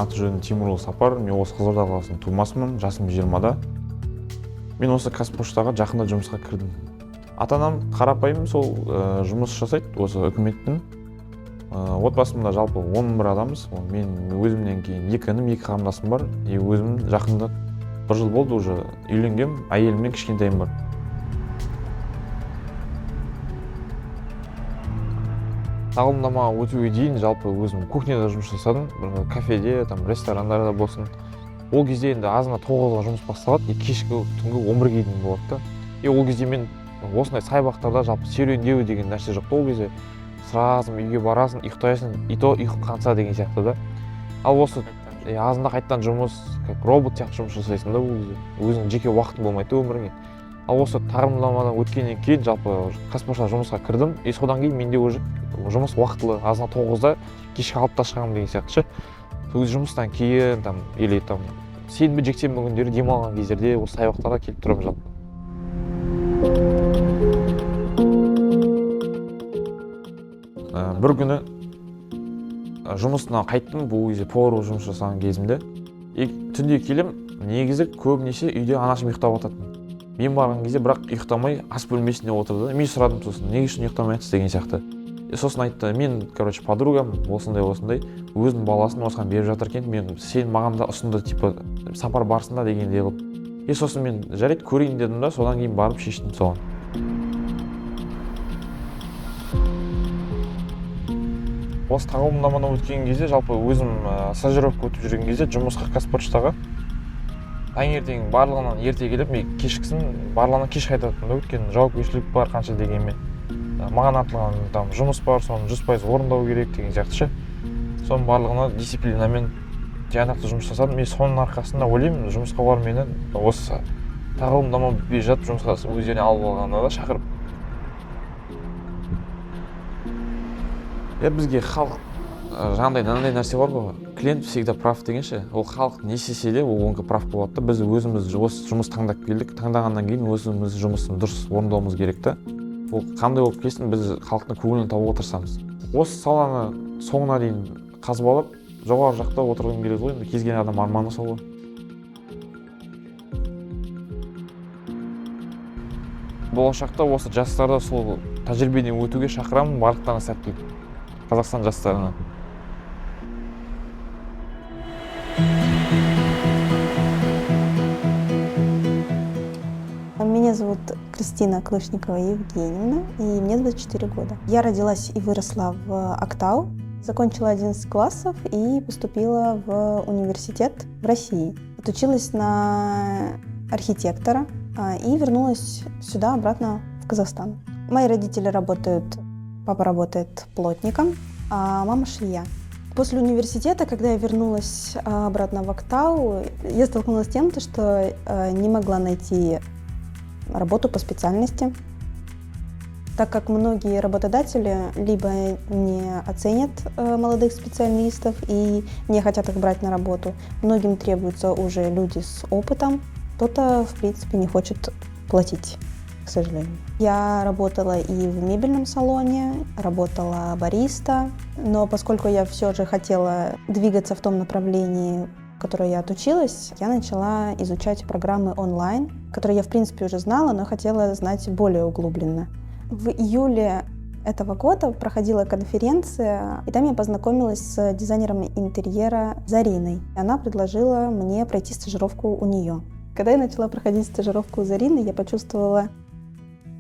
аты жөнім Тимур Сапар, мен осы Қызылорда қаласының тумасымын, жасым 20-да. Мен осы Қазпоштаға жақында жұмысқа кірдім. Ата-анам қарапайым сол жұмыс жасайды, осы үкіметтің. Отбасымда жалпы 11 адамыз. Мен өзімнен кейін 2 інім, 2 қарындасым бар. Өзім жақында 1 жыл болды уже үйленгем, әйелім мен кішкентайым бар. Тағылымдама өтуге дейін жалпы өзім кухняда жұмыс жасадым, кафеде, ресторандарда болсын. Ол кезде енді азына 9-ға жұмыс басталады, кешкі түнгі 11-ге дейін болады да. Ол кезде мен осындай саябақтарда жалпы серуендеу деген нәрсе жоқ. Ол кезде сразу үйге барасың, ұйықтайсың, и то ұйқы қанса деген сияқты да. Ал осы азында қайттан жұмыс, робот сияқты жұмыс жасайсың да ол кезде. Өзің жеке уақытың болмайды өміріңе. Ал осы тағылымдамадан өткеннен кейін жалпы Қазпошта жұмысқа кірдім, содан кейін менде уже жұмыс уақытылы, азына 9-да кешкі 6-да шығамын деген сияқты ше. Сол жұмыстан кейін или сенбі жексенбі күндері демалған кездерде осы саябақтарға келіп тұрамын жалпы. Бір күні жұмысынан қайттым, бұл кезде повар жұмыс жасаған кезімде. Түнде келем, негізі көбінесе үйде анашым ұйықтап жататын. Мен барған кезде бірақ ұйықтамай ас бөлмесінде отырды. Мен сұрадым сосын, неге үшін ұйықтамайсыз деген сияқты. Сосын айтты, мен, подругам осындай өзінің баласын осыған беріп жатыр екен, мен сен маған да ұсынды, сапар барысында дегендей қылып. Сосын мен жарайды көрейін дедім да, содан кейін барып шештім соған. Осы тағылымдамадан өткен кезде жалпы өзім стажировка өтіп жүрген кезде жұмысқа Қазпоштаға таңертең барлығынан ерте келіп, мен кешкісін барлығынан кеш қайтатын да, өйткені жауапкершілік бар қанша дегенмен. Маған артылған жұмыс бар, соны 100% орындау керек деген сияқты ше. Соның барлығына дисциплинамен тиянақты жұмыс жасадым. Мен соның арқасында ойлаймын, жұмысқа бар мені осы тағылымдама бітпей жатып жұмысқа өздеріне алып алғанда да шақырып. Бізге халық жаңағыдай нәрсе бар ғой, клиент всегда прав дегенше, ол халық не істесе де ол оңға прав болады да. Біз өзіміз осы жұмыс таңдап келдік, таңдағаннан кейін өзіміз жұмысын дұрыс орындауымыз керек та. Ол қандай болып келсін, біз халықтың көңілін табуға тырысамыз. Осы саланы соңына дейін қазып алып, жоғары жақта отырғым келеді ғой, кез келген адам арманы сол ғой. Болашақта осы жастарды сол тәжірибеден өтуге шақырамын, барлықтарына сәттілік. Қазақстан жастарына. Меня зовут Кристина Клышникова Евгеньевна, и мне 24 года. Я родилась и выросла в Актау, закончила 11 классов и поступила в университет в России. Отучилась на архитектора и вернулась сюда, обратно в Казахстан. Мои родители работают, папа работает плотником, а мама швея. После университета, когда я вернулась обратно в Актау, я столкнулась с тем, что не могла найти работу по специальности, так как многие работодатели либо не оценят молодых специалистов и не хотят их брать на работу, многим требуются уже люди с опытом, кто-то, в принципе, не хочет платить, к сожалению. Я работала и в мебельном салоне, работала бариста, но поскольку я все же хотела двигаться в том направлении, в которой я отучилась, я начала изучать программы онлайн, которые я, в принципе, уже знала, но хотела знать более углубленно. В июле этого года проходила конференция, и там я познакомилась с дизайнером интерьера Зариной. Она предложила мне пройти стажировку у нее. Когда я начала проходить стажировку у Зарины, я почувствовала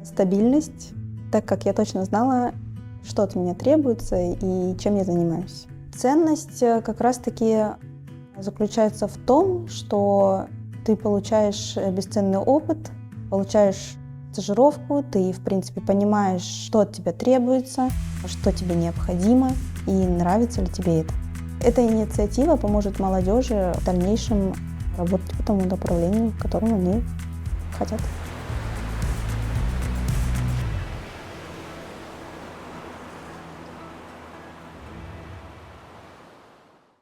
стабильность, так как я точно знала, что от меня требуется и чем я занимаюсь. Ценность как раз-таки заключается в том, что ты получаешь бесценный опыт, получаешь стажировку, ты, в принципе, понимаешь, что от тебя требуется, что тебе необходимо и нравится ли тебе это. Эта инициатива поможет молодежи в дальнейшем работать по тому направлению, в котором они хотят.